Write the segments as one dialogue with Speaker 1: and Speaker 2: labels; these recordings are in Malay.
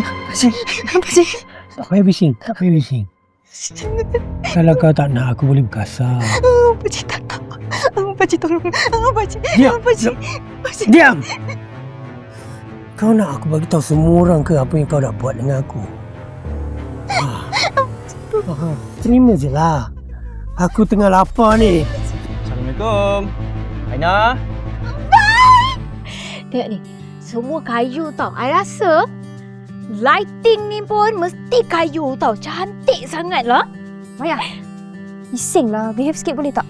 Speaker 1: Pakcik.
Speaker 2: Tak payah bising. Kalau kau tak nak, aku boleh berkasar.
Speaker 1: Pakcik tak tahu. Pakcik tolong. Pakcik.
Speaker 2: Diam.
Speaker 1: Pakcik.
Speaker 2: Diam! Kau nak aku bagi tahu semua orang ke apa yang kau dah buat dengan aku? Terima je lah. Aku tengah lapar ni.
Speaker 3: Assalamualaikum. Aina.
Speaker 4: Tengok ni. Semua kayu tau. I rasa lighting ni pun mesti kayu tau. Cantik sangat lah.
Speaker 5: Maya, bising lah. Behave sikit boleh tak?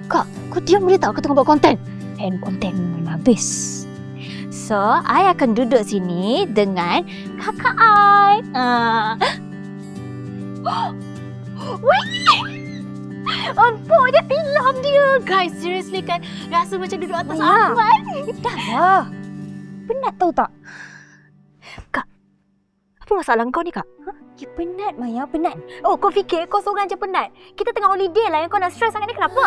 Speaker 4: Kak, kau diam boleh tak? Kau tengah buat konten. And konten memang habis. So, I akan duduk sini dengan kakak I. Wait! Empuk dia, tilam dia. Guys, seriously kan? Rasa macam duduk atas awan.
Speaker 5: Dah lah. Penat tahu tak?
Speaker 4: Kak, apa masalah kau ni, Kak?
Speaker 5: Ya penat, Maya. Penat.
Speaker 4: Oh, kau fikir kau seorang je penat? Kita tengah holiday lah yang kau nak stress sangat ni. Kenapa?